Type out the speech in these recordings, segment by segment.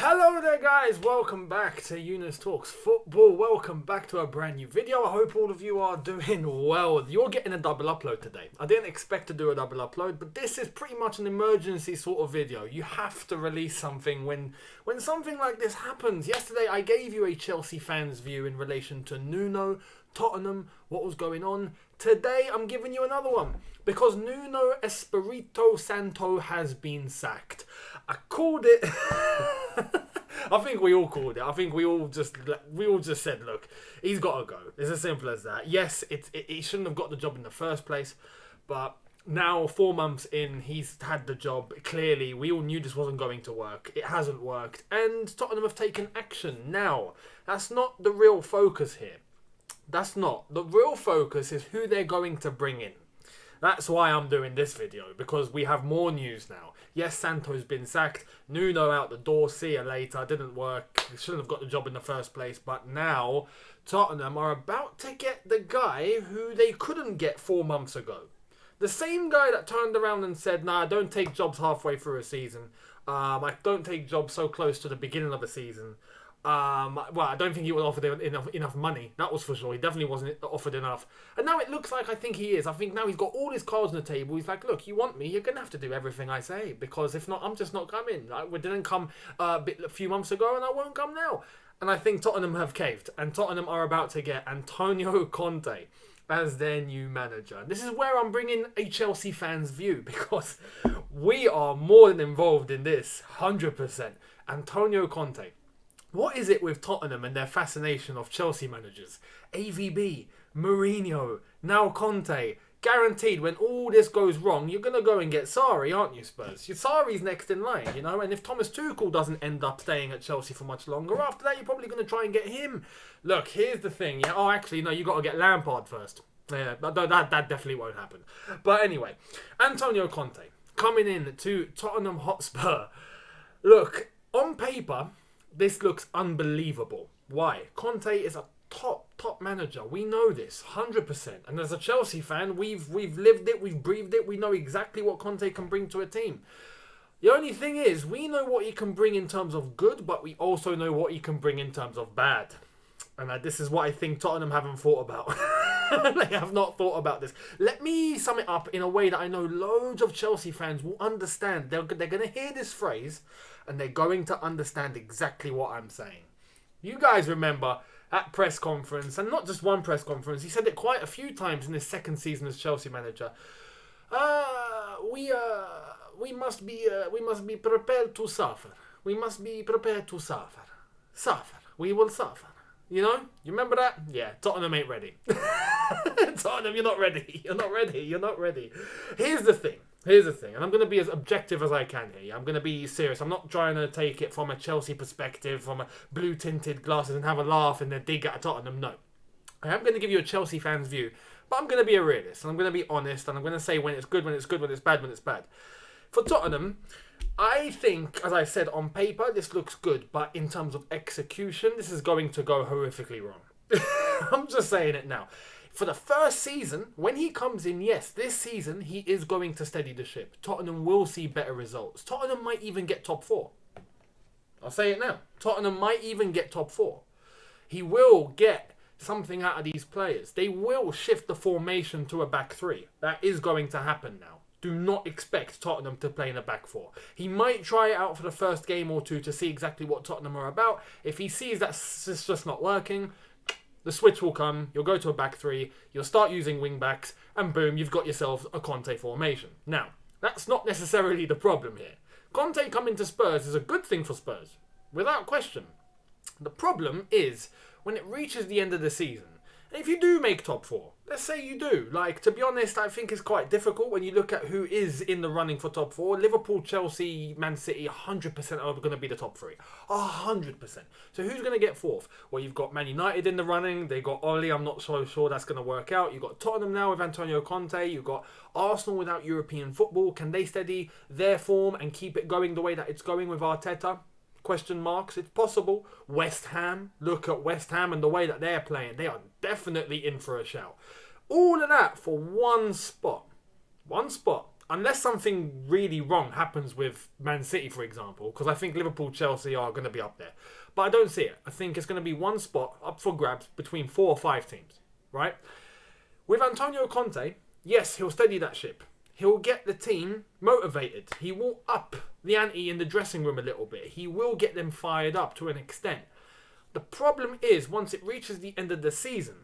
Hello there guys, welcome back to Younes Talks Football. Welcome back to a brand new video. I hope all of you are doing well. You're getting a double upload today. I didn't expect to do a double upload, but this is pretty much an emergency sort of video. You have to release something when something like this happens. Yesterday I gave you a Chelsea fan's view in relation to Nuno, Tottenham, what was going on. Today I'm giving you another one because Nuno Espirito Santo has been sacked. I called it. I think we all called it. I think we all just said, look, he's got to go. It's as simple as that. Yes, he shouldn't have got the job in the first place, but now 4 months in, he's had the job. Clearly, we all knew this wasn't going to work. It hasn't worked, and Tottenham have taken action. Now, that's not the real focus here. That's not. The real focus is who they're going to bring in. That's why I'm doing this video, because we have more news now. Yes, Santo's been sacked. Nuno out the door. See you later. Didn't work. He shouldn't have got the job in the first place. But now, Tottenham are about to get the guy who they couldn't get 4 months ago. The same guy that turned around and said, nah, I don't take jobs halfway through a season. I don't take jobs so close to the beginning of a season. Well, I don't think he was offered enough money. That was for sure. He definitely wasn't offered enough. And now it looks like I think he is. I think now he's got all his cards on the table. He's like, look, you want me, you're going to have to do everything I say. Because if not, I'm just not coming. We didn't come a few months ago and I won't come now. And I think Tottenham have caved. And Tottenham are about to get Antonio Conte as their new manager. This is where I'm bringing a Chelsea fan's view. Because we are more than involved in this. 100%. Antonio Conte. What is it with Tottenham and their fascination of Chelsea managers? AVB, Mourinho, now Conte. Guaranteed when all this goes wrong, you're going to go and get Sarri, aren't you, Spurs? Sarri's next in line, you know? And if Thomas Tuchel doesn't end up staying at Chelsea for much longer, after that you're probably going to try and get him. Look, here's the thing. Yeah. Oh, actually, no, you got to get Lampard first. Yeah, that definitely won't happen. But anyway, Antonio Conte coming in to Tottenham Hotspur. Look, on paper, this looks unbelievable. Why? Conte is a top manager. We know this, 100%. And as a Chelsea fan, we've lived it, we've breathed it. We know exactly what Conte can bring to a team. The only thing is, we know what he can bring in terms of good, but we also know what he can bring in terms of bad. And this is what I think Tottenham haven't thought about. They have not thought about this. Let me sum it up in a way that I know loads of Chelsea fans will understand. They're going to hear this phrase and they're going to understand exactly what I'm saying. You guys remember at press conference, and not just one press conference, he said it quite a few times in his second season as Chelsea manager. We must be prepared to suffer. We must be prepared to suffer. Suffer. We will suffer. You know? You remember that? Yeah, Tottenham ain't ready. Tottenham, you're not ready. You're not ready. You're not ready. Here's the thing. And I'm going to be as objective as I can here. I'm going to be serious. I'm not trying to take it from a Chelsea perspective, from a blue-tinted glasses and have a laugh and then dig at Tottenham. No. I am going to give you a Chelsea fan's view, but I'm going to be a realist, and I'm going to be honest, and I'm going to say when it's good, when it's good, when it's bad, when it's bad. For Tottenham, I think, as I said, on paper, this looks good, but in terms of execution, this is going to go horrifically wrong. I'm just saying it now. For the first season, when he comes in, yes, this season, he is going to steady the ship. Tottenham will see better results. Tottenham might even get top 4. I'll say it now. Tottenham might even get top 4. He will get something out of these players. They will shift the formation to a back 3. That is going to happen now. Do not expect Tottenham to play in a back 4. He might try it out for the first game or two to see exactly what Tottenham are about. If he sees that's just not working, the switch will come, you'll go to a back 3, you'll start using wing backs, and boom, you've got yourself a Conte formation. Now, that's not necessarily the problem here. Conte coming to Spurs is a good thing for Spurs, without question. The problem is when it reaches the end of the season, and if you do make top 4, let's say you do. Like, to be honest, I think it's quite difficult when you look at who is in the running for top 4. Liverpool, Chelsea, Man City, 100% are going to be the top 3. 100%. So who's going to get 4th? Well, you've got Man United in the running. They got Oli. I'm not so sure that's going to work out. You've got Tottenham now with Antonio Conte. You've got Arsenal without European football. Can they steady their form and keep it going the way that it's going with Arteta? Question marks. It's possible. West Ham. Look at West Ham and the way that they're playing. They are definitely in for a shout. All of that for one spot. One spot. unless something really wrong happens with Man City, for example, because I think Liverpool, Chelsea are going to be up there. But I don't see it. I think it's going to be one spot up for grabs between 4 or 5 teams, right? With Antonio Conte, yes, he'll steady that ship. He'll get the team motivated. He will up the ante in the dressing room a little bit. He will get them fired up to an extent. The problem is, once it reaches the end of the season,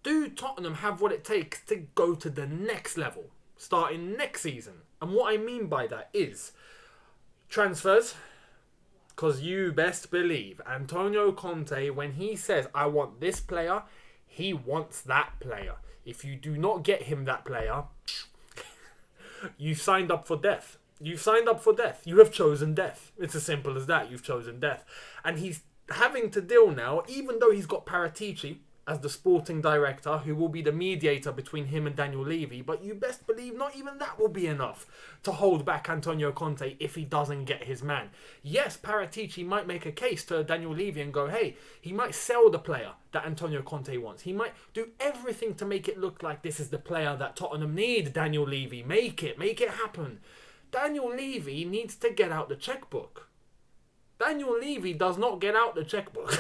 do Tottenham have what it takes to go to the next level, starting next season? And what I mean by that is transfers. Because you best believe Antonio Conte, when he says, I want this player, he wants that player. If you do not get him that player, you've signed up for death. You've signed up for death. You have chosen death. It's as simple as that. You've chosen death. And he's having to deal now, even though he's got Paratici as the sporting director, who will be the mediator between him and Daniel Levy, but you best believe not even that will be enough to hold back Antonio Conte if he doesn't get his man. Yes, Paratici might make a case to Daniel Levy and go, hey, he might sell the player that Antonio Conte wants. He might do everything to make it look like this is the player that Tottenham need, Daniel Levy. Make it happen. Daniel Levy needs to get out the checkbook. Daniel Levy does not get out the checkbook.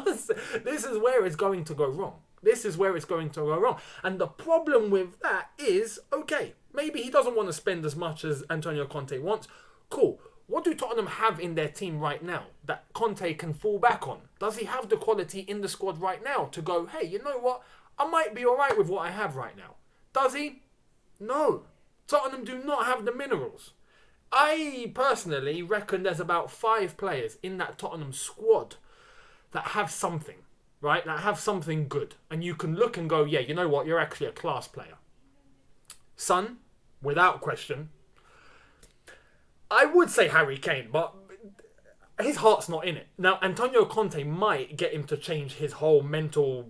This is where it's going to go wrong. This is where it's going to go wrong. And the problem with that is, okay, maybe he doesn't want to spend as much as Antonio Conte wants. Cool. What do Tottenham have in their team right now that Conte can fall back on? Does he have the quality in the squad right now to go, hey, you know what? I might be all right with what I have right now. Does he? No. Tottenham do not have the minerals. I personally reckon there's about 5 players in that Tottenham squad that have something, right? That have something good. And you can look and go, yeah, you know what? You're actually a class player. Son, without question. I would say Harry Kane, but his heart's not in it. Now, Antonio Conte might get him to change his whole mental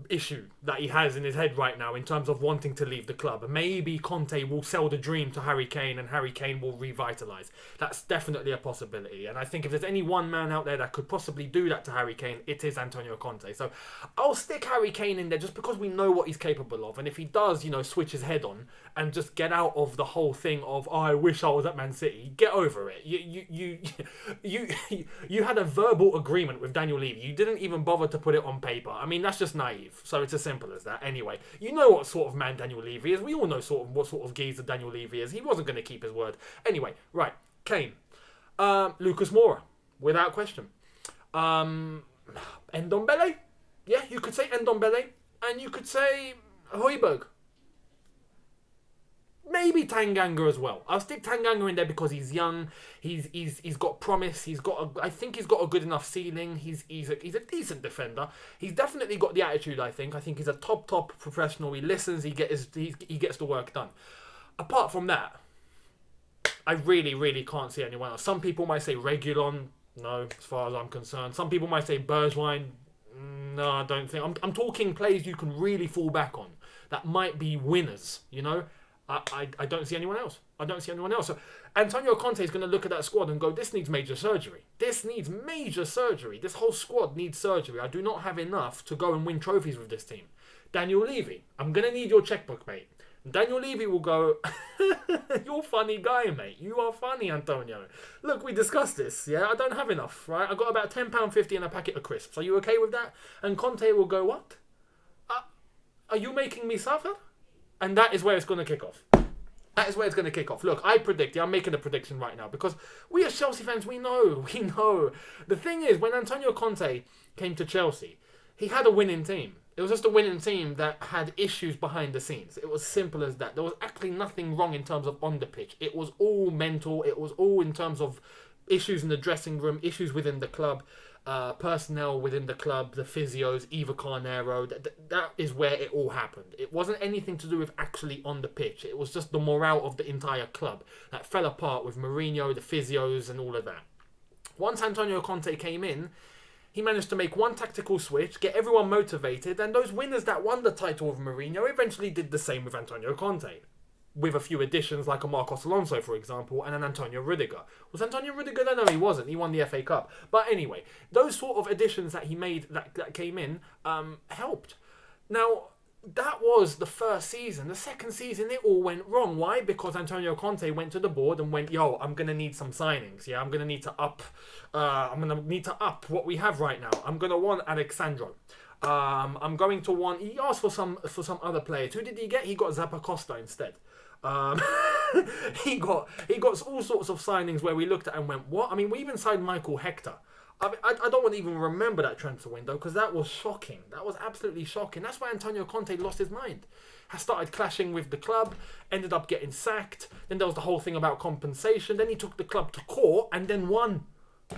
issue that he has in his head right now in terms of wanting to leave the club. Maybe Conte will sell the dream to Harry Kane and Harry Kane will revitalise. That's definitely a possibility. And I think if there's any one man out there that could possibly do that to Harry Kane, it is Antonio Conte. So I'll stick Harry Kane in there just because we know what he's capable of. And if he does, switch his head on and just get out of the whole thing of, oh, I wish I was at Man City, get over it. You had a verbal agreement with Daniel Levy. You didn't even bother to put it on paper. I mean, that's just naive. So it's as simple as that. Anyway, you know what sort of man Daniel Levy is. We all know what sort of geezer Daniel Levy is. He wasn't going to keep his word. Anyway, right. Kane. Lucas Moura. Without question. Ndombele. Yeah, you could say Ndombele. And you could say Højbjerg. Maybe Tanganga as well. I'll stick Tanganga in there because he's young. He's got promise. I think he's got a good enough ceiling. He's a decent defender. He's definitely got the attitude. I think he's a top professional. He listens. He gets the work done. Apart from that, I really can't see anyone else. Some people might say Reguilon. No, as far as I'm concerned. Some people might say Bergwijn. No, I don't think. I'm talking players you can really fall back on. That might be winners. I don't see anyone else. So Antonio Conte is going to look at that squad and go, this needs major surgery. This whole squad needs surgery. I do not have enough to go and win trophies with this team. Daniel Levy, I'm going to need your checkbook, mate. Daniel Levy will go, you're a funny guy, mate. You are funny, Antonio. Look, we discussed this, yeah? I don't have enough, right? I got about £10.50 and a packet of crisps. Are you okay with that? And Conte will go, what? Are you making me suffer? And that is where it's going to kick off. Look, I predict, I'm making a prediction right now because we as Chelsea fans, we know. The thing is, when Antonio Conte came to Chelsea, he had a winning team. It was just a winning team that had issues behind the scenes. It was simple as that. There was actually nothing wrong in terms of on the pitch. It was all mental. It was all in terms of issues in the dressing room, issues within the club. Personnel within the club, the physios, Eva Carnero, that is where it all happened. It wasn't anything to do with actually on the pitch. It was just the morale of the entire club that fell apart with Mourinho, the physios and all of that. Once Antonio Conte came in, he managed to make one tactical switch, get everyone motivated, and those winners that won the title with Mourinho eventually did the same with Antonio Conte. With a few additions like a Marcos Alonso, for example, and an Antonio Rudiger. Was Antonio Rudiger there? No, he wasn't. He won the FA Cup. But anyway, those sort of additions that he made that came in helped. Now, that was the first season. The second season, it all went wrong. Why? Because Antonio Conte went to the board and went, "Yo, I'm gonna need some signings. Yeah, I'm gonna need to up. I'm gonna need to up what we have right now. I'm gonna want Alexandro. I'm going to want." He asked for some other players. Who did he get? He got Zappacosta instead. Um, he got all sorts of signings where we looked at and went, "What?" I mean, we even signed Michael Hector. I don't want to even remember that transfer window because that was shocking. That was absolutely shocking. That's why Antonio Conte lost his mind. Has started clashing with the club, ended up getting sacked. Then there was the whole thing about compensation. Then he took the club to court and then won.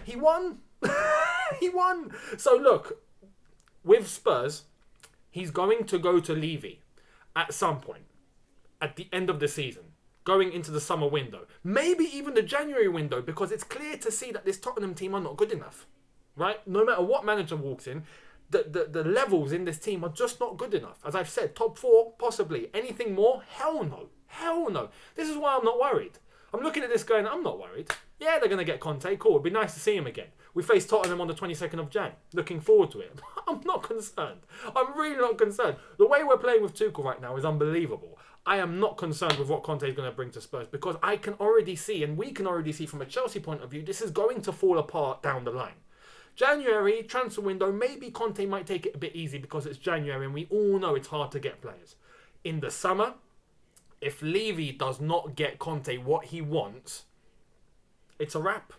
He won. He won. So look, with Spurs, he's going to go to Levy at some point at the end of the season, going into the summer window, maybe even the January window, because it's clear to see that this Tottenham team are not good enough, right? No matter what manager walks in, the levels in this team are just not good enough. As I've said, top 4, possibly. Anything more? Hell no. Hell no. This is why I'm not worried. I'm looking at this going, I'm not worried. Yeah, they're going to get Conte. Cool. It'd be nice to see him again. We face Tottenham on the 22nd of Jan. Looking forward to it. I'm not concerned. I'm really not concerned. The way we're playing with Tuchel right now is unbelievable. I am not concerned with what Conte is going to bring to Spurs because I can already see, and we can already see from a Chelsea point of view, this is going to fall apart down the line. January, transfer window, maybe Conte might take it a bit easy because it's January and we all know it's hard to get players. In the summer, if Levy does not get Conte what he wants, it's a wrap.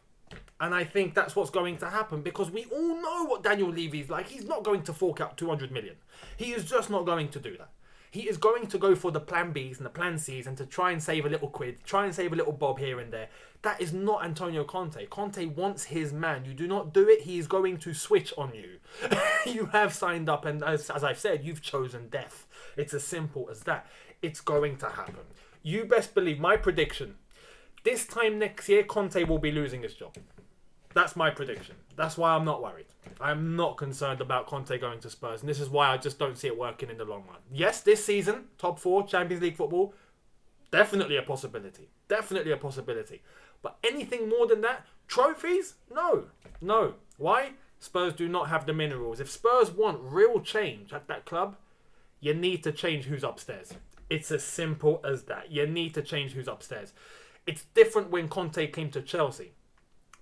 And I think that's what's going to happen because we all know what Daniel Levy's like. He's not going to fork out 200 million. He is just not going to do that. He is going to go for the plan Bs and the plan Cs and to try and save a little quid, try and save a little bob here and there. That is not Antonio Conte. Conte wants his man. You do not do it, he is going to switch on you. You have signed up and as I've said, you've chosen death. It's as simple as that. It's going to happen. You best believe my prediction. This time next year, Conte will be losing his job. That's my prediction. That's why I'm not worried. I'm not concerned about Conte going to Spurs. And this is why I just don't see it working in the long run. Yes, this season, top 4, Champions League football, definitely a possibility. Definitely a possibility. But anything more than that, trophies? No. No. Why? Spurs do not have the minerals. If Spurs want real change at that club, you need to change who's upstairs. It's as simple as that. You need to change who's upstairs. It's different when Conte came to Chelsea.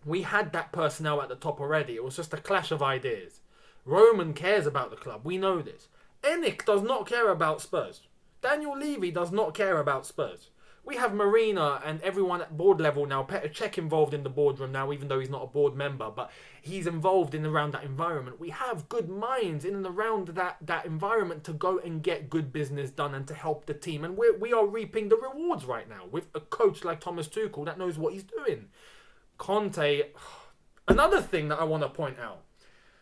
We had that personnel at the top already. It was just a clash of ideas. Roman cares about the club. We know this. Enick does not care about Spurs. Daniel Levy does not care about Spurs. We have Marina and everyone at board level now. Petr Cech involved in the boardroom now, even though he's not a board member, but he's involved in around that environment. We have good minds in and around that environment to go and get good business done and to help the team. And we are reaping the rewards right now with a coach like Thomas Tuchel that knows what he's doing. Conte, another thing that I want to point out.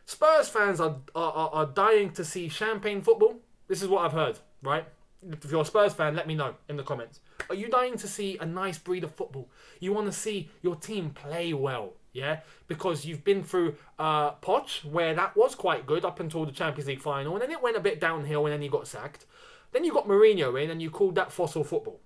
Spurs fans are dying to see champagne football. This is what I've heard, right? If you're a Spurs fan, let me know in the comments. Are you dying to see a nice breed of football? You want to see your team play well, yeah? Because you've been through Poch, where that was quite good up until the Champions League final, and then it went a bit downhill and then he got sacked. Then you got Mourinho in and you called that fossil football.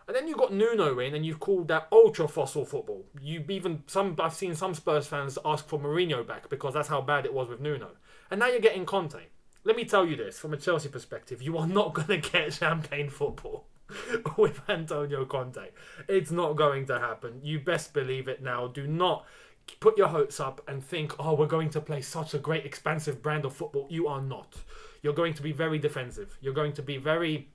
And then you got Nuno in and you've called that ultra fossil football. I've seen some Spurs fans ask for Mourinho back because that's how bad it was with Nuno. And now you're getting Conte. Let me tell you this, from a Chelsea perspective, you are not going to get champagne football with Antonio Conte. It's not going to happen. You best believe it now. Do not put your hopes up and think, oh, we're going to play such a great expansive brand of football. You are not. You're going to be very defensive. You're going to be very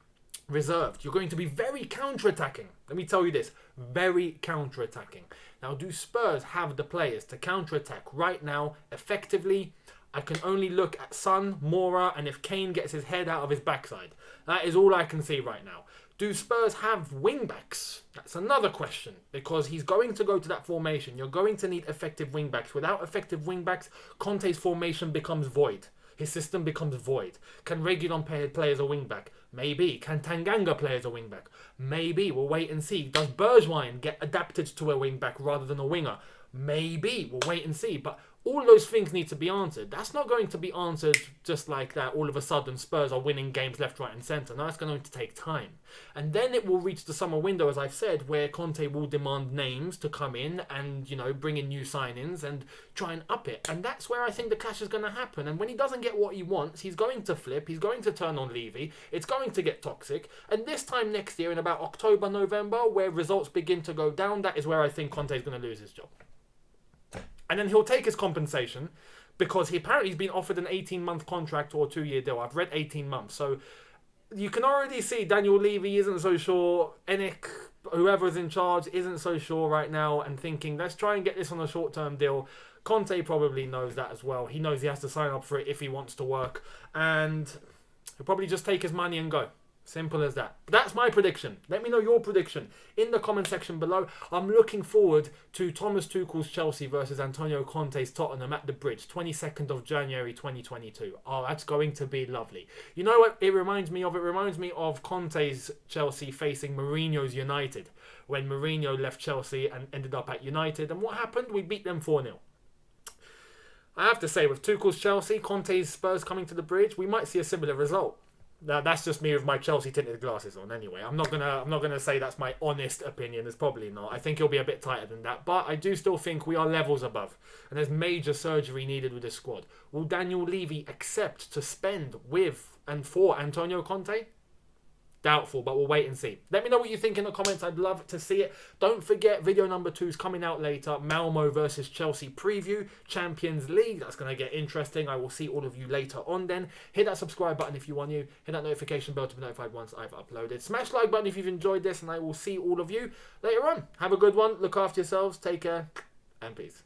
reserved. You're going to be very counter-attacking. Let me tell you this, very counter-attacking. Now, do Spurs have the players to counter-attack right now effectively? I can only look at Son, Moura, and if Kane gets his head out of his backside. That is all I can see right now. Do Spurs have wing-backs? That's another question, because he's going to go to that formation. You're going to need effective wing-backs. Without effective wing-backs, Conte's formation becomes void. His system becomes void. Can Reguilon play as a wing-back? Maybe. Can Tanganga play as a wing-back? Maybe. We'll wait and see. Does Bergwijn get adapted to a wing-back rather than a winger? Maybe. We'll wait and see. But all those things need to be answered. That's not going to be answered just like that. All of a sudden, Spurs are winning games left, right and centre. No, that's going to take time. And then it will reach the summer window, as I've said, where Conte will demand names to come in and, bring in new signings and try and up it. And that's where I think the clash is going to happen. And when he doesn't get what he wants, he's going to flip. He's going to turn on Levy. It's going to get toxic. And this time next year, in about October, November, where results begin to go down, that is where I think Conte is going to lose his job. And then he'll take his compensation because he's been offered an 18-month contract or a 2-year deal. I've read 18 months. So you can already see Daniel Levy isn't so sure. Enik, whoever's in charge, isn't so sure right now and thinking, let's try and get this on a short-term deal. Conte probably knows that as well. He knows he has to sign up for it if he wants to work. And he'll probably just take his money and go. Simple as that. But that's my prediction. Let me know your prediction in the comment section below. I'm looking forward to Thomas Tuchel's Chelsea versus Antonio Conte's Tottenham at the Bridge, 22nd of January 2022. Oh, that's going to be lovely. You know what it reminds me of? It reminds me of Conte's Chelsea facing Mourinho's United, when Mourinho left Chelsea and ended up at United. And what happened? We beat them 4-0. I have to say, with Tuchel's Chelsea, Conte's Spurs coming to the Bridge, we might see a similar result. Now, that's just me with my Chelsea tinted glasses on anyway. I'm not gonna say that's my honest opinion. It's probably not. I think it'll be a bit tighter than that. But I do still think we are levels above. And there's major surgery needed with this squad. Will Daniel Levy accept to spend with and for Antonio Conte? Doubtful, but we'll wait and see. Let me know what you think in the comments. I'd love to see it. Don't forget, video number 2 is coming out later. Malmo versus Chelsea preview. Champions League. That's going to get interesting. I will see all of you later on then. Hit that subscribe button if you want new. Hit that notification bell to be notified once I've uploaded. Smash like button if you've enjoyed this, and I will see all of you later on. Have a good one. Look after yourselves. Take care, and peace.